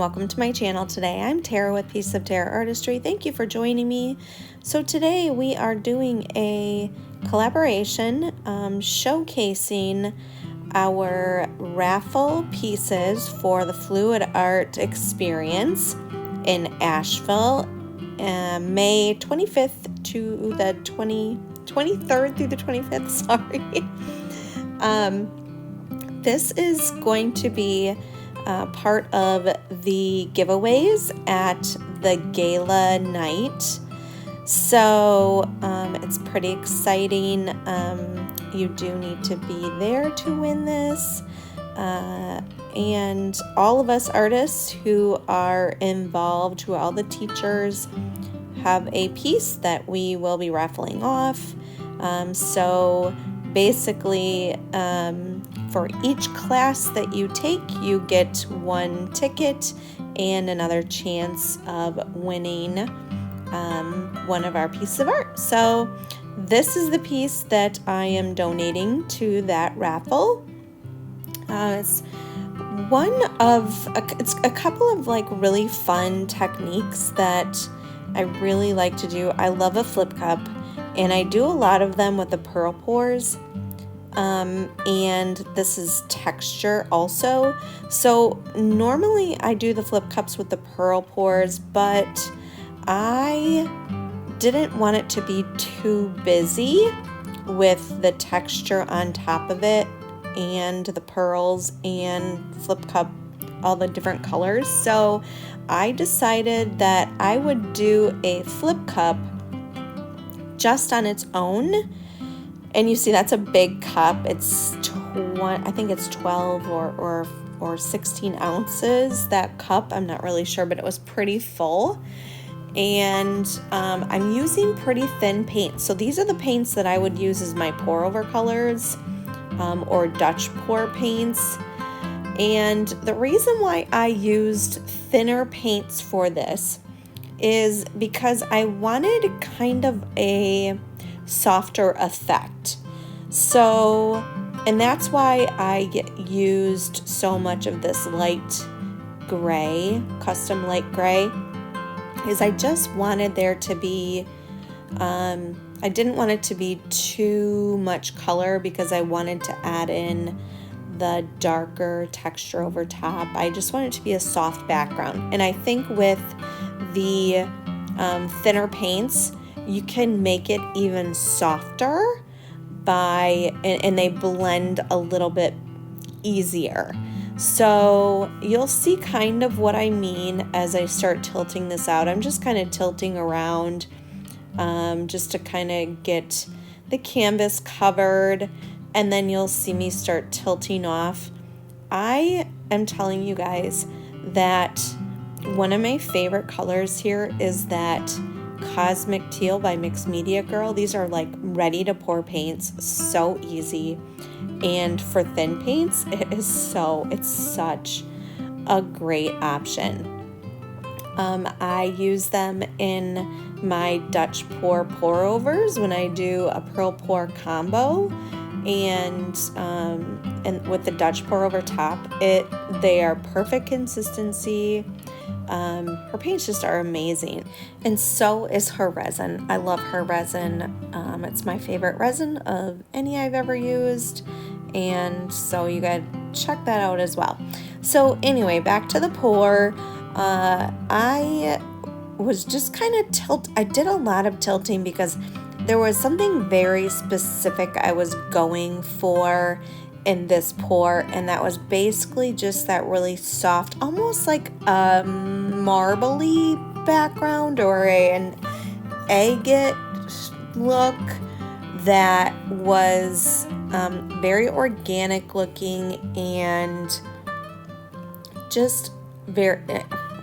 welcome to my channel today. I'm Tara with Piece of Tara Artistry. Thank you for joining me. So today we are doing a collaboration showcasing our raffle pieces for the Fluid Art Experience in Asheville, May 25th to the 23rd through the 25th, sorry. This is going to be part of the giveaways at the gala night. So it's pretty exciting. You do need to be there to win this. And all of us artists who are involved, who are all the teachers, have a piece that we will be raffling off. So basically, for each class that you take, you get one ticket and another chance of winning one of our pieces of art. So this is the piece that I am donating to that raffle. It's a couple of like really fun techniques that I really like to do. I love a flip cup, and I do a lot of them with the pearl pours. And this is texture also. So normally I do the flip cups with the pearl pours, but I didn't want it to be too busy with the texture on top of it and the pearls and flip cup, all the different colors. So I decided that I would do a flip cup just on its own. And you see that's a big cup. It's I think it's 12 or 16 ounces, that cup. I'm not really sure, but it was pretty full. And I'm using pretty thin paint. So these are the paints that I would use as my pour over colors or Dutch pour paints. And the reason why I used thinner paints for this is because I wanted kind of a softer effect. So, and that's why I used so much of this light gray, custom light gray, is I just wanted there to be, I didn't want it to be too much color because I wanted to add in the darker texture over top. I just wanted it to be a soft background. And I think with the thinner paints, you can make it even softer and they blend a little bit easier. So you'll see kind of what I mean as I start tilting this out. I'm just kind of tilting around just to kind of get the canvas covered, and then you'll see me start tilting off. I am telling you guys that one of my favorite colors here is that Cosmic Teal by Mixed Media Girl. These are like ready to pour paints, so easy. And for thin paints, it's such a great option. I use them in my Dutch pour overs when I do a pearl pour combo, and with the Dutch pour over top, they are perfect consistency. Her paints just are amazing, and so is her resin. I love her resin. It's my favorite resin of any I've ever used, and so you gotta check that out as well. So anyway, back to the pour. I was just kind of I did a lot of tilting because there was something very specific I was going for in this pour, and that was basically just that really soft, almost like a marbly background or an agate look that was very organic looking and just very,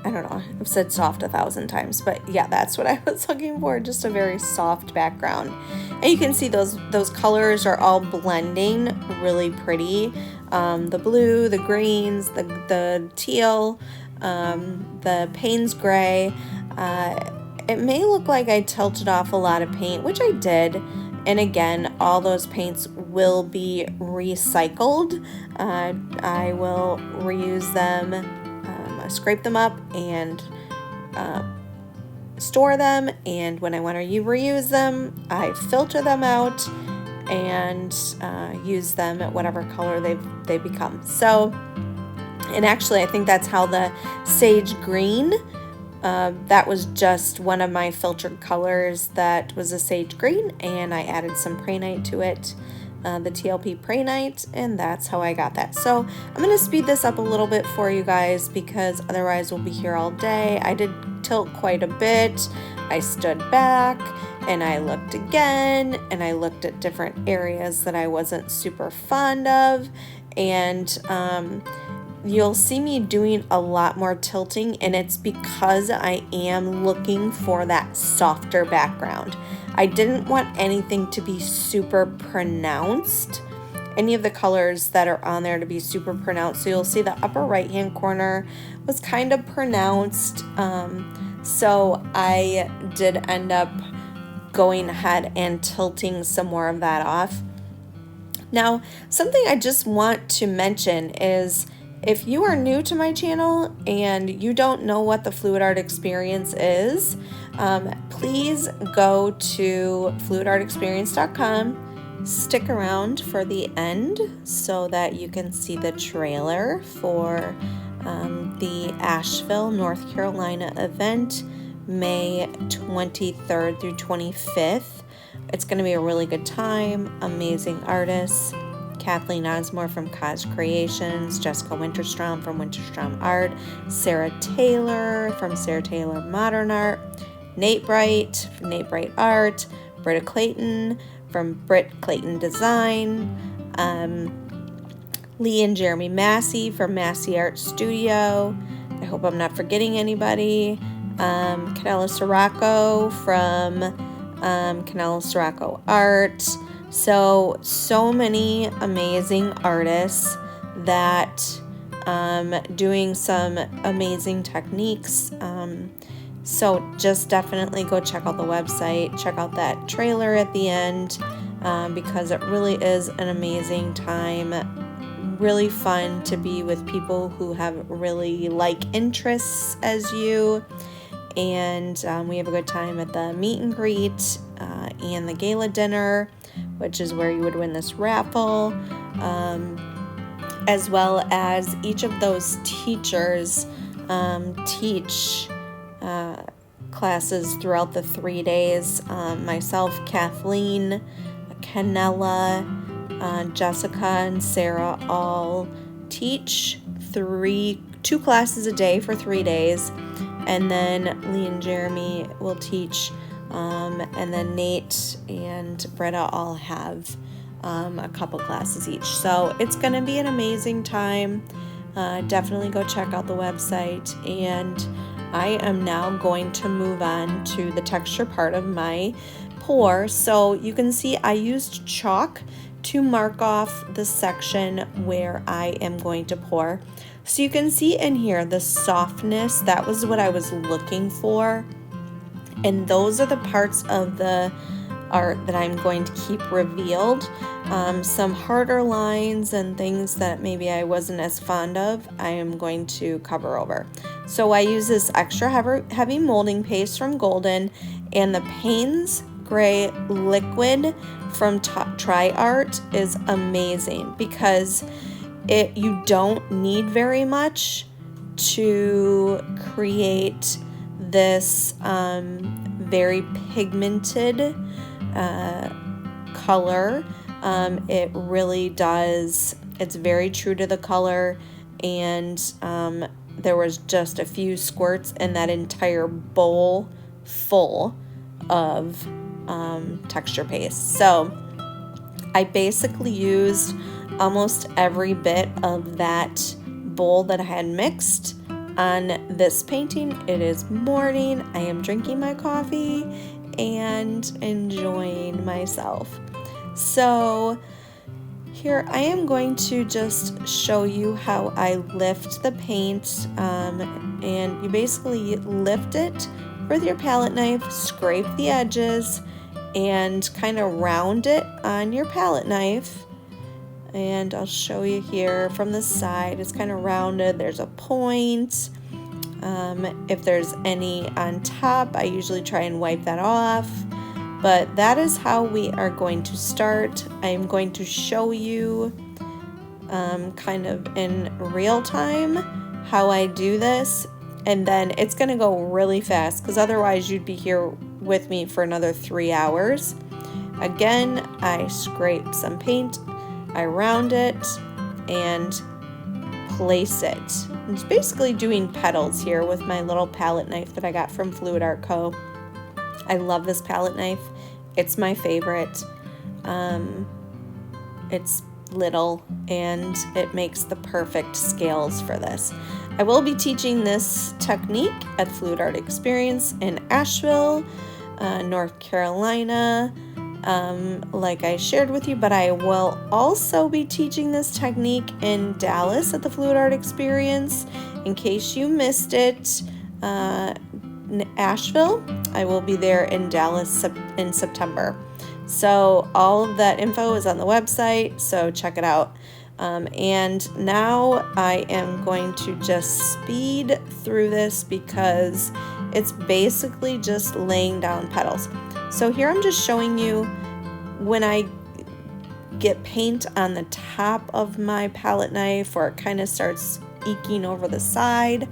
I don't know, I've said soft 1,000 times, but yeah, that's what I was looking for, just a very soft background. And you can see those colors are all blending really pretty. The blue, the greens, the teal, the Payne's gray. It may look like I tilted off a lot of paint, which I did. And again, all those paints will be recycled. I will reuse them scrape them up and store them, and when I want to reuse them, I filter them out and use them at whatever color they become. So, and actually I think that's how the sage green, that was just one of my filtered colors that was a sage green, and I added some Prainite to it, the TLP Prainite, and that's how I got that. So I'm going to speed this up a little bit for you guys because otherwise we'll be here all day. I did tilt quite a bit. I stood back and I looked again, and I looked at different areas that I wasn't super fond of, and you'll see me doing a lot more tilting, and it's because I am looking for that softer background. I didn't want anything to be super pronounced, any of the colors that are on there to be super pronounced. So you'll see the upper right hand corner was kind of pronounced, so I did end up going ahead and tilting some more of that off. Now, something I just want to mention is, if you are new to my channel and you don't know what the fluid art experience is, please go to fluidartexperience.com. Stick around for the end so that you can see the trailer for the Asheville, North Carolina event, May 23rd through 25th. It's going to be a really good time. Amazing artists. Kathleen Osmore from Cause Creations, Jessica Winterstrom from Winterstrom Art, Sarah Taylor from Sarah Taylor Modern Art, Nate Bright from Nate Bright Art, Britta Clayton from Britt Clayton Design, Lee and Jeremy Massey from Massey Art Studio. I hope I'm not forgetting anybody. Canela Sirocco from Canela Sirocco Art. So many amazing artists that doing some amazing techniques. So just definitely go check out the website, check out that trailer at the end, because it really is an amazing time. Really fun to be with people who have really like interests as you. And we have a good time at the meet and greet and the gala dinner, which is where you would win this raffle, as well as each of those teachers teach classes throughout the 3 days. Myself, Kathleen, Canella, Jessica, and Sarah all teach 2 classes a day for 3 days, and then Lee and Jeremy will teach, and then Nate and Britta all have a couple classes each. So it's going to be an amazing time. Definitely go check out the website, and I am now going to move on to the texture part of my pour. So you can see I used chalk to mark off the section where I am going to pour. So you can see in here the softness, that was what I was looking for. And those are the parts of the art that I'm going to keep revealed. Some harder lines and things that maybe I wasn't as fond of, I am going to cover over. So I use this extra heavy molding paste from Golden and the Payne's Gray liquid from Try Art is amazing because you don't need very much to create this very pigmented color. It really does, it's very true to the color, and there was just a few squirts in that entire bowl full of texture paste. So I basically used almost every bit of that bowl that I had mixed on this painting. It is morning. I am drinking my coffee and enjoying myself. So here I am going to just show you how I lift the paint, and you basically lift it with your palette knife, scrape the edges, and kind of round it on your palette knife. And I'll show you here from the side, it's kind of rounded, there's a point, If there's any on top, I usually try and wipe that off. But that is how we are going to start. I'm going to show you kind of in real time how I do this, and then it's going to go really fast because otherwise you'd be here with me for another 3 hours. Again, I scrape some paint, I round it, and place it. I'm just basically doing petals here with my little palette knife that I got from Fluid Art Co. I love this palette knife. It's my favorite. It's little and it makes the perfect scales for this. I will be teaching this technique at Fluid Art Experience in Asheville, North Carolina, like I shared with you, but I will also be teaching this technique in Dallas at the Fluid Art Experience. In case you missed it, Asheville, I will be there in Dallas in September. So all of that info is on the website, so check it out. And now I am going to just speed through this because it's basically just laying down petals. So here I'm just showing you when I get paint on the top of my palette knife or it kind of starts eking over the side,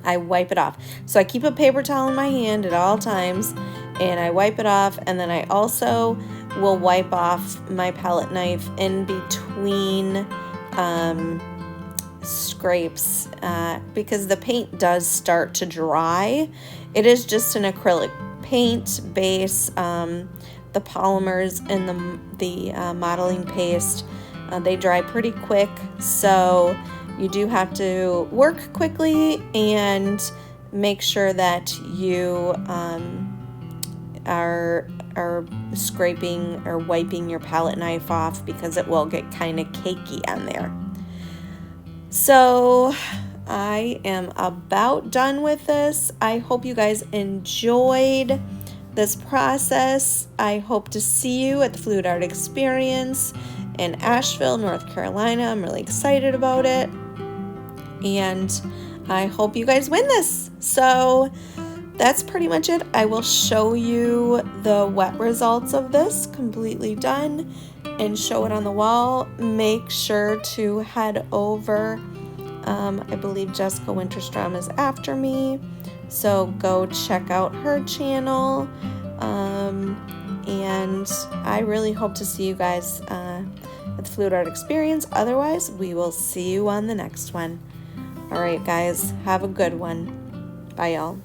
I wipe it off. So I keep a paper towel in my hand at all times and I wipe it off, and then I also will wipe off my palette knife in between scrapes because the paint does start to dry. It is just an acrylic paint base. The polymers and the modeling paste, they dry pretty quick, so you do have to work quickly and make sure that you are scraping or wiping your palette knife off because it will get kind of cakey on there. So I am about done with this. I hope you guys enjoyed this process. I hope to see you at the Fluid Art Experience in Asheville, North Carolina. I'm really excited about it. And I hope you guys win this. So that's pretty much it. I will show you the wet results of this completely done and show it on the wall. Make sure to head over. I believe Jessica Winterstrom is after me, so go check out her channel. And I really hope to see you guys at the Fluid Art Experience. Otherwise, we will see you on the next one. All right, guys, have a good one. Bye, y'all.